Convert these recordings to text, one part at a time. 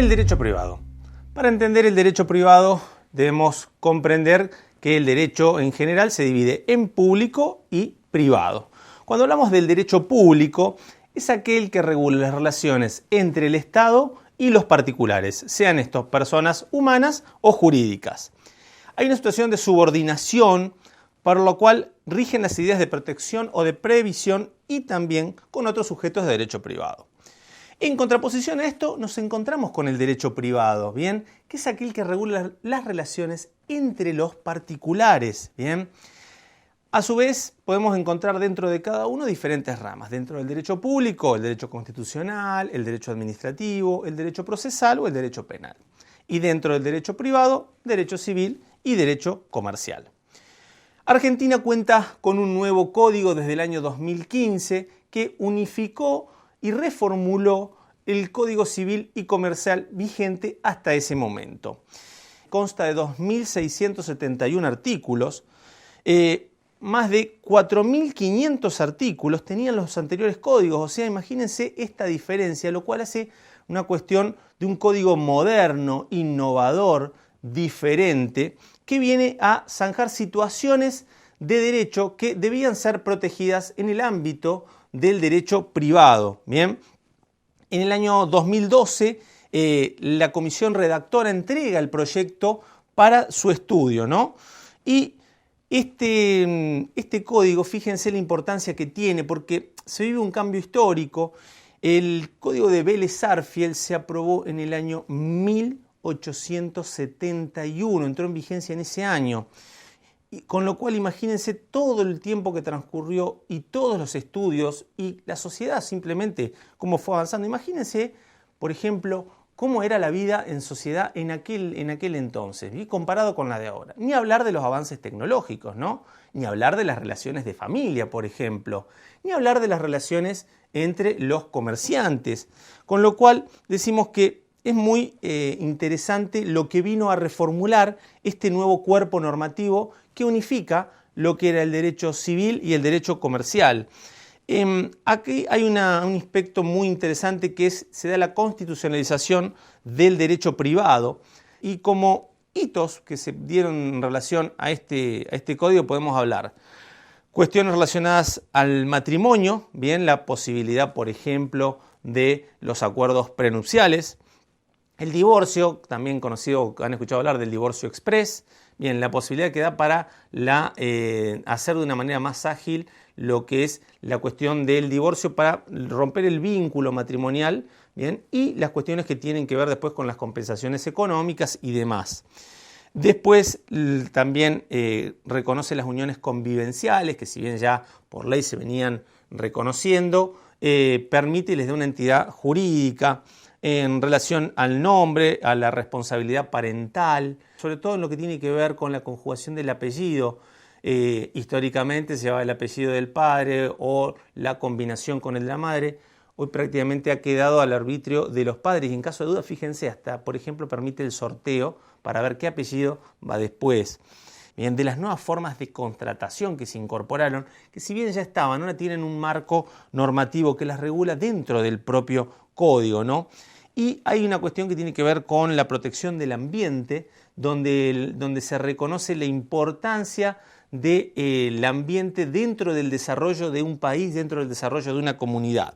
El derecho privado. Para entender el derecho privado debemos comprender que el derecho en general se divide en público y privado. Cuando hablamos del derecho público, es aquel que regula las relaciones entre el Estado y los particulares, sean estos personas humanas o jurídicas. Hay una situación de subordinación, por lo cual rigen las ideas de protección o de previsión y también con otros sujetos de derecho privado. En contraposición a esto nos encontramos con el derecho privado, ¿bien? Que es aquel que regula las relaciones entre los particulares, ¿bien? A su vez, podemos encontrar dentro de cada uno diferentes ramas. Dentro del derecho público, el derecho constitucional, el derecho administrativo, el derecho procesal o el derecho penal. Y dentro del derecho privado, derecho civil y derecho comercial. Argentina cuenta con un nuevo código desde el año 2015 que unificó y reformuló el Código Civil y Comercial vigente hasta ese momento. Consta de 2.671 artículos, más de 4.500 artículos tenían los anteriores códigos, o sea, imagínense esta diferencia, lo cual hace una cuestión de un código moderno, innovador, diferente, que viene a zanjar situaciones de derecho que debían ser protegidas en el ámbito del derecho privado. Bien, en el año 2012 la comisión redactora entrega el proyecto para su estudio, ¿no? Y este código, fíjense la importancia que tiene, porque se vive un cambio histórico. El código de Vélez-Sarsfield se aprobó en el año 1871, entró en vigencia en ese año. Con lo cual imagínense todo el tiempo que transcurrió y todos los estudios y la sociedad simplemente cómo fue avanzando. Imagínense, por ejemplo, cómo era la vida en sociedad en aquel entonces, y comparado con la de ahora. Ni hablar de los avances tecnológicos, ¿no? Ni hablar de las relaciones de familia, por ejemplo. Ni hablar de las relaciones entre los comerciantes. Con lo cual decimos que es muy interesante lo que vino a reformular este nuevo cuerpo normativo que unifica lo que era el derecho civil y el derecho comercial. Aquí hay un aspecto muy interesante que se da la constitucionalización del derecho privado, y como hitos que se dieron en relación a este código podemos hablar. Cuestiones relacionadas al matrimonio, bien, la posibilidad, por ejemplo, de los acuerdos prenupciales. El divorcio, también conocido, han escuchado hablar del divorcio express. Bien, la posibilidad que da para hacer de una manera más ágil lo que es la cuestión del divorcio para romper el vínculo matrimonial, bien, y las cuestiones que tienen que ver después con las compensaciones económicas y demás. Después también reconoce las uniones convivenciales, que si bien ya por ley se venían reconociendo, permite y les da una entidad jurídica en relación al nombre, a la responsabilidad parental, sobre todo en lo que tiene que ver con la conjugación del apellido. Históricamente se llevaba el apellido del padre o la combinación con el de la madre. Hoy prácticamente ha quedado al arbitrio de los padres y en caso de duda, fíjense, hasta por ejemplo permite el sorteo para ver qué apellido va después. Bien, de las nuevas formas de contratación que se incorporaron, que si bien ya estaban, ahora tienen un marco normativo que las regula dentro del propio código, ¿no? Y hay una cuestión que tiene que ver con la protección del ambiente, donde se reconoce la importancia del ambiente dentro del desarrollo de un país, dentro del desarrollo de una comunidad.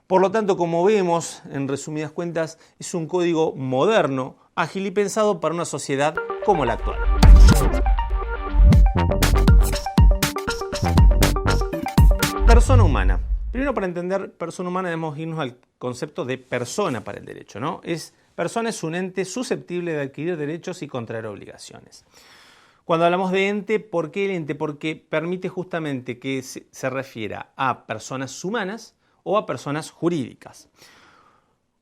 Por lo tanto, como vemos, en resumidas cuentas, es un código moderno, ágil y pensado para una sociedad como la actual. Persona humana. Primero, para entender persona humana debemos irnos al concepto de persona para el derecho, ¿no? Persona es un ente susceptible de adquirir derechos y contraer obligaciones. Cuando hablamos de ente, ¿por qué el ente? Porque permite justamente que se refiera a personas humanas o a personas jurídicas.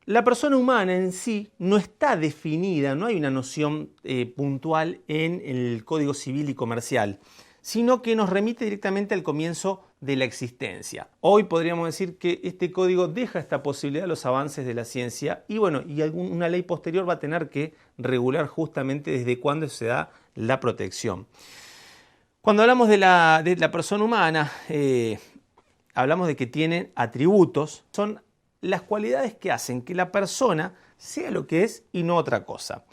La persona humana en sí no está definida, no hay una noción puntual en el Código Civil y Comercial, sino que nos remite directamente al comienzo de la existencia. Hoy podríamos decir que este código deja esta posibilidad a los avances de la ciencia y bueno, una ley posterior va a tener que regular justamente desde cuándo se da la protección. Cuando hablamos de la persona humana, hablamos de que tiene atributos, son las cualidades que hacen que la persona sea lo que es y no otra cosa.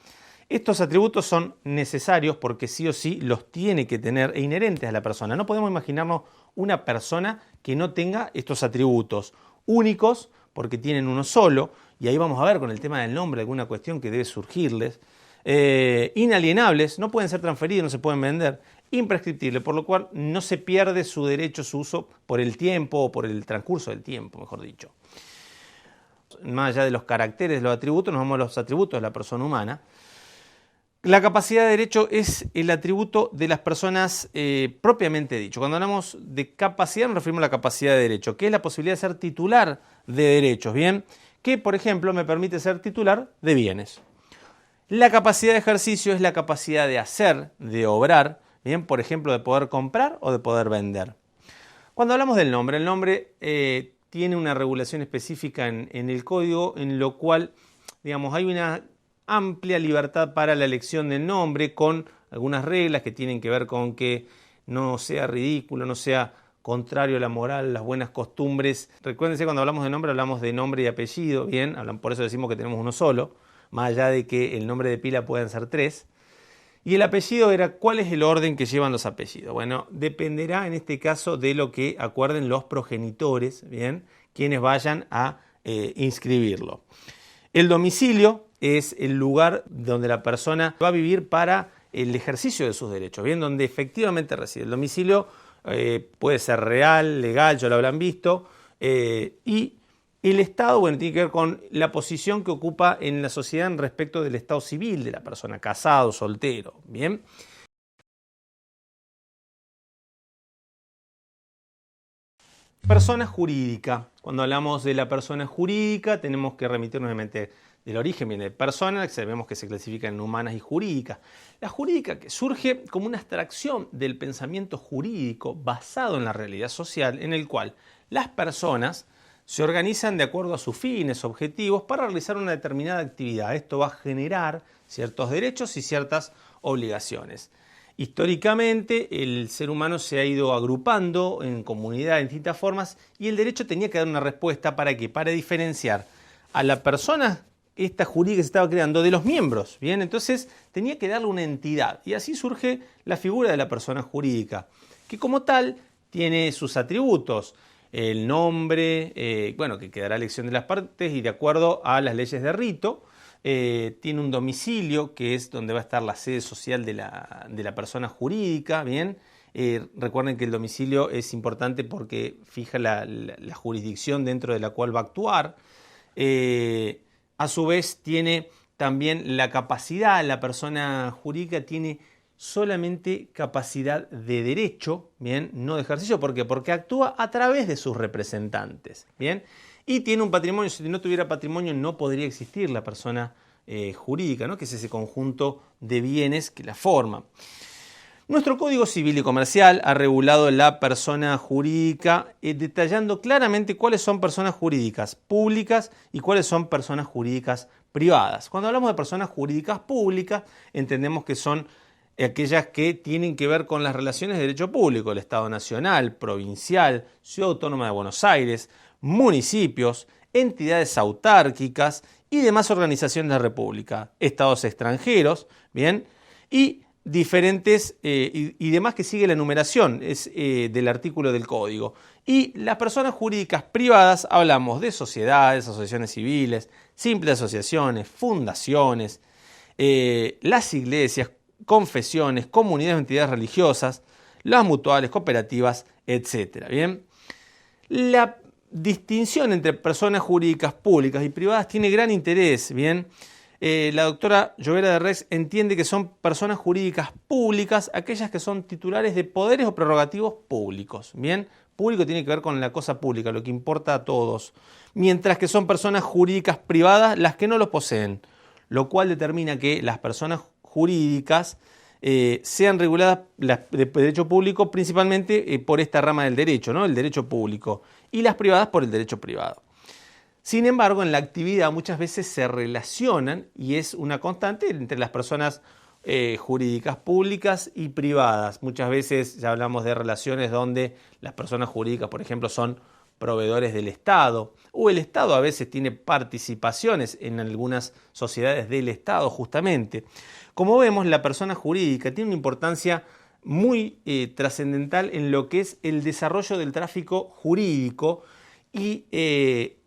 Estos atributos son necesarios porque sí o sí los tiene que tener e inherentes a la persona. No podemos imaginarnos una persona que no tenga estos atributos únicos porque tienen uno solo, y ahí vamos a ver con el tema del nombre alguna cuestión que debe surgirles. Inalienables, no pueden ser transferidos, no se pueden vender. Imprescriptible, por lo cual no se pierde su derecho, su uso por el tiempo o por el transcurso del tiempo, mejor dicho. Más allá de los caracteres de los atributos, nos vamos a los atributos de la persona humana. La capacidad de derecho es el atributo de las personas propiamente dicho. Cuando hablamos de capacidad nos referimos a la capacidad de derecho, que es la posibilidad de ser titular de derechos, ¿bien? Que, por ejemplo, me permite ser titular de bienes. La capacidad de ejercicio es la capacidad de hacer, de obrar, ¿bien? Por ejemplo, de poder comprar o de poder vender. Cuando hablamos del nombre, el nombre tiene una regulación específica en el código, en lo cual, digamos, hay una amplia libertad para la elección del nombre, con algunas reglas que tienen que ver con que no sea ridículo, no sea contrario a la moral, las buenas costumbres. Recuérdense, cuando hablamos de nombre y apellido, ¿bien? Por eso decimos que tenemos uno solo, más allá de que el nombre de pila puedan ser 3. Y el apellido era, ¿cuál es el orden que llevan los apellidos? Bueno, dependerá en este caso de lo que acuerden los progenitores, ¿bien? Quienes vayan a inscribirlo. El domicilio es el lugar donde la persona va a vivir para el ejercicio de sus derechos, ¿bien? Donde efectivamente reside. El domicilio puede ser real, legal, ya lo habrán visto, y el estado, bueno, tiene que ver con la posición que ocupa en la sociedad en respecto del estado civil de la persona, casado, soltero, ¿bien? Persona jurídica. Cuando hablamos de la persona jurídica tenemos que remitirnos nuevamente del origen, viene de persona, que sabemos que se clasifican en humanas y jurídicas. La jurídica que surge como una abstracción del pensamiento jurídico basado en la realidad social, en el cual las personas se organizan de acuerdo a sus fines, objetivos, para realizar una determinada actividad. Esto va a generar ciertos derechos y ciertas obligaciones. Históricamente el ser humano se ha ido agrupando en comunidades de distintas formas y el derecho tenía que dar una respuesta para diferenciar a la persona esta jurídica que se estaba creando de los miembros, ¿bien? Entonces tenía que darle una entidad y así surge la figura de la persona jurídica, que como tal tiene sus atributos, el nombre, bueno, que quedará a elección de las partes y de acuerdo a las leyes de rito. Tiene un domicilio que es donde va a estar la sede social de la persona jurídica, ¿bien? Recuerden que el domicilio es importante porque fija la jurisdicción dentro de la cual va a actuar. A su vez tiene también la capacidad, la persona jurídica tiene solamente capacidad de derecho, ¿bien? No de ejercicio. ¿Por qué? Porque actúa a través de sus representantes, ¿bien? Y tiene un patrimonio. Si no tuviera patrimonio no podría existir la persona jurídica, ¿no? Que es ese conjunto de bienes que la forman. Nuestro Código Civil y Comercial ha regulado la persona jurídica detallando claramente cuáles son personas jurídicas públicas y cuáles son personas jurídicas privadas. Cuando hablamos de personas jurídicas públicas entendemos que son aquellas que tienen que ver con las relaciones de derecho público, el Estado Nacional, provincial, Ciudad Autónoma de Buenos Aires, municipios, entidades autárquicas y demás organizaciones de la República, estados extranjeros, ¿bien? Y diferentes y demás que sigue la enumeración del artículo del Código. Y las personas jurídicas privadas hablamos de sociedades, asociaciones civiles, simples asociaciones, fundaciones, las iglesias, confesiones, comunidades o entidades religiosas, las mutuales, cooperativas, etc. ¿Bien? La distinción entre personas jurídicas públicas y privadas tiene gran interés, ¿bien? La doctora Llovera de Rex entiende que son personas jurídicas públicas aquellas que son titulares de poderes o prerrogativos públicos, ¿bien? Público tiene que ver con la cosa pública, lo que importa a todos, mientras que son personas jurídicas privadas las que no los poseen, lo cual determina que las personas jurídicas sean reguladas de derecho público principalmente por esta rama del derecho, ¿no? El derecho público, y las privadas por el derecho privado. Sin embargo, en la actividad muchas veces se relacionan y es una constante entre las personas jurídicas públicas y privadas. Muchas veces ya hablamos de relaciones donde las personas jurídicas, por ejemplo, son proveedores del Estado, o el Estado a veces tiene participaciones en algunas sociedades del Estado justamente. Como vemos, la persona jurídica tiene una importancia muy trascendental en lo que es el desarrollo del tráfico jurídico y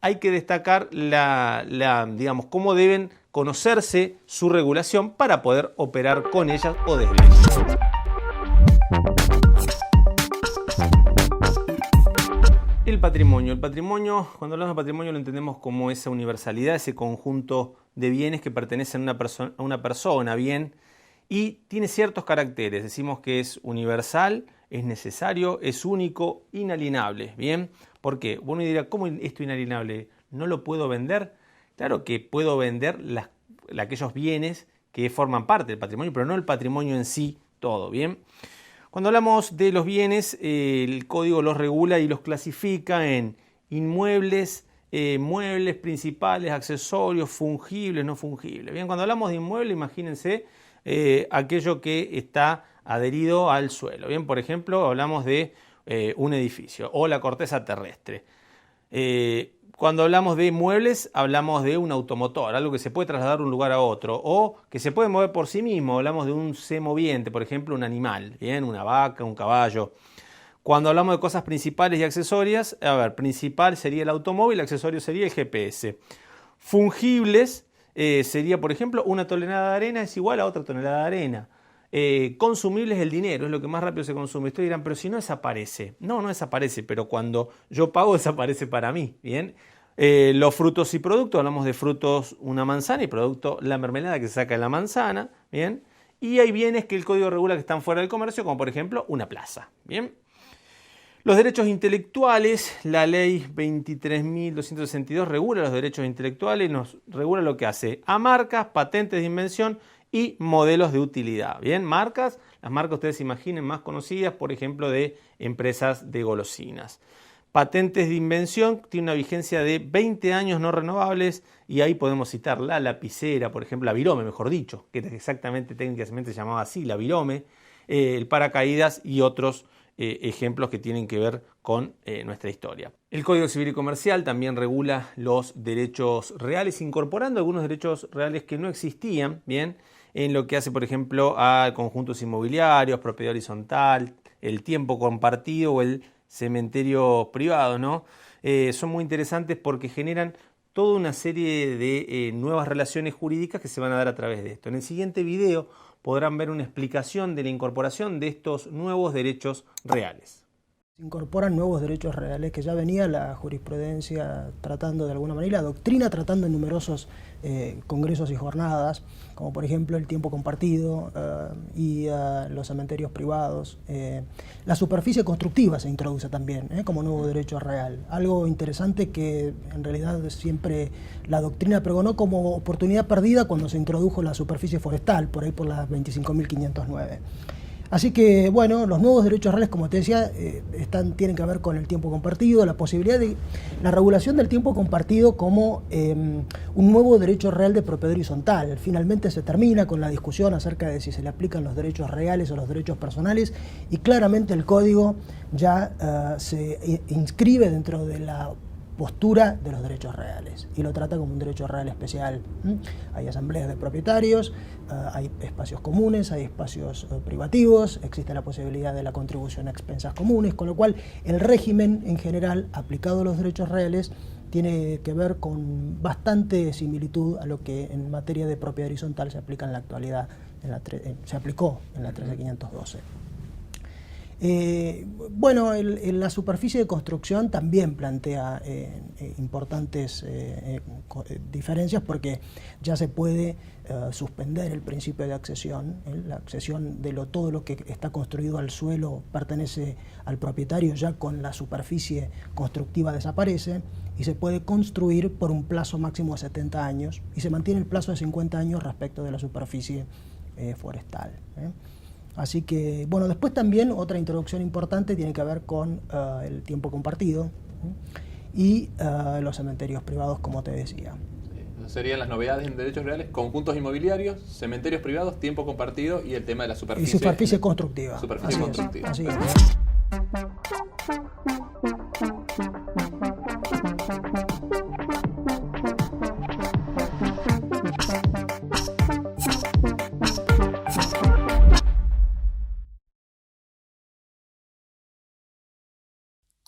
hay que destacar digamos, cómo deben conocerse su regulación para poder operar con ellas o desde ellas. El patrimonio, cuando hablamos de patrimonio lo entendemos como esa universalidad, ese conjunto de bienes que pertenecen a una persona, bien, y tiene ciertos caracteres. Decimos que es universal, es necesario, es único, inalienable, bien. ¿Por qué? Uno dirá, ¿cómo esto inalienable? ¿No lo puedo vender? Claro que puedo vender aquellos bienes que forman parte del patrimonio, pero no el patrimonio en sí todo, bien. Cuando hablamos de los bienes, el código los regula y los clasifica en inmuebles, muebles principales, accesorios, fungibles, no fungibles. Bien, cuando hablamos de inmueble, imagínense aquello que está adherido al suelo. Bien, por ejemplo, hablamos de un edificio o la corteza terrestre. Cuando hablamos de muebles, hablamos de un automotor, algo que se puede trasladar de un lugar a otro o que se puede mover por sí mismo. Hablamos de un semoviente, por ejemplo, un animal, ¿bien? Una vaca, un caballo. Cuando hablamos de cosas principales y accesorias, a ver, principal sería el automóvil, accesorio sería el GPS. Fungibles sería, por ejemplo, una tonelada de arena es igual a otra tonelada de arena. Consumible es el dinero, es lo que más rápido se consume. Ustedes dirán, pero si no desaparece. No desaparece, pero cuando yo pago desaparece para mí. Bien. Los frutos y productos, hablamos de frutos, una manzana y producto, la mermelada que se saca de la manzana. Bien. Y hay bienes que el código regula que están fuera del comercio, como por ejemplo una plaza. Bien. Los derechos intelectuales, la ley 23.262 regula los derechos intelectuales, nos regula lo que hace a marcas, patentes de invención y modelos de utilidad. Bien, marcas, las marcas ustedes imaginen más conocidas, por ejemplo, de empresas de golosinas. Patentes de invención tiene una vigencia de 20 años no renovables y ahí podemos citar la lapicera, por ejemplo, la virome, mejor dicho, que exactamente técnicamente se llamaba así, la virome, el paracaídas y otros ejemplos que tienen que ver con nuestra historia. El Código Civil y Comercial también regula los derechos reales, incorporando algunos derechos reales que no existían, bien, en lo que hace, por ejemplo, a conjuntos inmobiliarios, propiedad horizontal, el tiempo compartido o el cementerio privado, ¿no? Son muy interesantes porque generan toda una serie de nuevas relaciones jurídicas que se van a dar a través de esto. En el siguiente video podrán ver una explicación de la incorporación de estos nuevos derechos reales. Se incorporan nuevos derechos reales que ya venía la jurisprudencia tratando de alguna manera, la doctrina tratando en numerosos congresos y jornadas, como por ejemplo el tiempo compartido y los cementerios privados. La superficie constructiva se introduce también como nuevo derecho real. Algo interesante que en realidad siempre la doctrina pregonó como oportunidad perdida cuando se introdujo la superficie forestal, por ahí por las 25.509. Así que, bueno, los nuevos derechos reales, como te decía, tienen que ver con el tiempo compartido, la posibilidad de la regulación del tiempo compartido como un nuevo derecho real de propiedad horizontal. Finalmente se termina con la discusión acerca de si se le aplican los derechos reales o los derechos personales y claramente el código ya se inscribe dentro de la postura de los derechos reales y lo trata como un derecho real especial. Hay asambleas de propietarios, hay espacios comunes, hay espacios privativos, existe la posibilidad de la contribución a expensas comunes, con lo cual el régimen en general aplicado a los derechos reales tiene que ver con bastante similitud a lo que en materia de propiedad horizontal se aplica en la actualidad, se aplicó en la 13512. Bueno, la superficie de construcción también plantea importantes diferencias porque ya se puede suspender el principio de accesión. La accesión de todo lo que está construido al suelo pertenece al propietario, ya con la superficie constructiva desaparece y se puede construir por un plazo máximo de 70 años y se mantiene el plazo de 50 años respecto de la superficie forestal. Así que, bueno, después también otra introducción importante tiene que ver con el tiempo compartido y los cementerios privados, como te decía. Esas serían las novedades en derechos reales: conjuntos inmobiliarios, cementerios privados, tiempo compartido y el tema de la superficie. Y superficie constructiva. Superficie constructiva. Así es.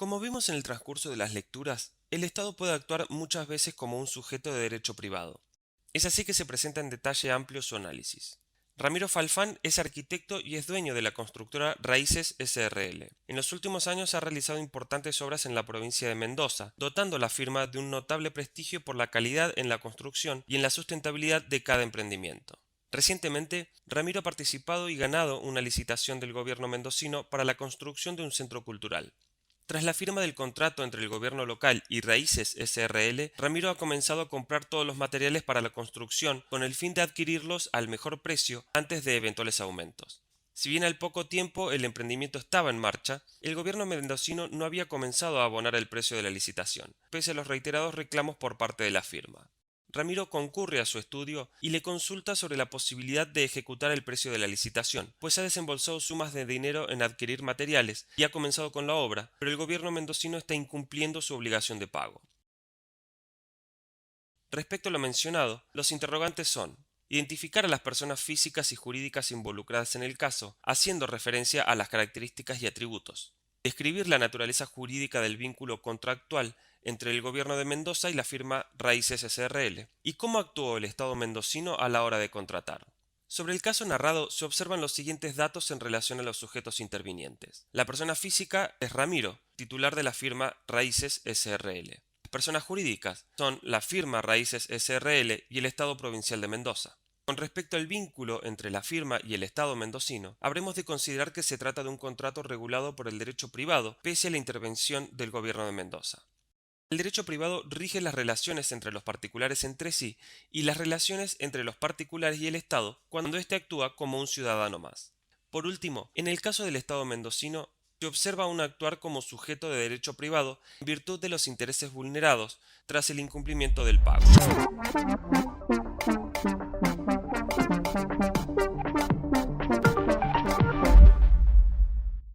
Como vimos en el transcurso de las lecturas, el Estado puede actuar muchas veces como un sujeto de derecho privado. Es así que se presenta en detalle amplio su análisis. Ramiro Falfán es arquitecto y es dueño de la constructora Raíces S.r.l. En los últimos años ha realizado importantes obras en la provincia de Mendoza, dotando la firma de un notable prestigio por la calidad en la construcción y en la sustentabilidad de cada emprendimiento. Recientemente, Ramiro ha participado y ganado una licitación del gobierno mendocino para la construcción de un centro cultural. Tras la firma del contrato entre el gobierno local y Raíces S.r.l., Ramiro ha comenzado a comprar todos los materiales para la construcción con el fin de adquirirlos al mejor precio antes de eventuales aumentos. Si bien al poco tiempo el emprendimiento estaba en marcha, el gobierno mendocino no había comenzado a abonar el precio de la licitación, pese a los reiterados reclamos por parte de la firma. Ramiro concurre a su estudio y le consulta sobre la posibilidad de ejecutar el precio de la licitación, pues ha desembolsado sumas de dinero en adquirir materiales y ha comenzado con la obra, pero el gobierno mendocino está incumpliendo su obligación de pago. Respecto a lo mencionado, los interrogantes son: identificar a las personas físicas y jurídicas involucradas en el caso, haciendo referencia a las características y atributos; describir la naturaleza jurídica del vínculo contractual entre el gobierno de Mendoza y la firma Raíces S.r.l. y cómo actuó el Estado mendocino a la hora de contratar. Sobre el caso narrado se observan los siguientes datos en relación a los sujetos intervinientes. La persona física es Ramiro, titular de la firma Raíces S.r.l. Las personas jurídicas son la firma Raíces S.r.l. y el Estado Provincial de Mendoza. Con respecto al vínculo entre la firma y el Estado mendocino, habremos de considerar que se trata de un contrato regulado por el derecho privado, pese a la intervención del gobierno de Mendoza. El derecho privado rige las relaciones entre los particulares entre sí y las relaciones entre los particulares y el Estado cuando éste actúa como un ciudadano más. Por último, en el caso del Estado mendocino, se observa un actuar como sujeto de derecho privado en virtud de los intereses vulnerados tras el incumplimiento del pago.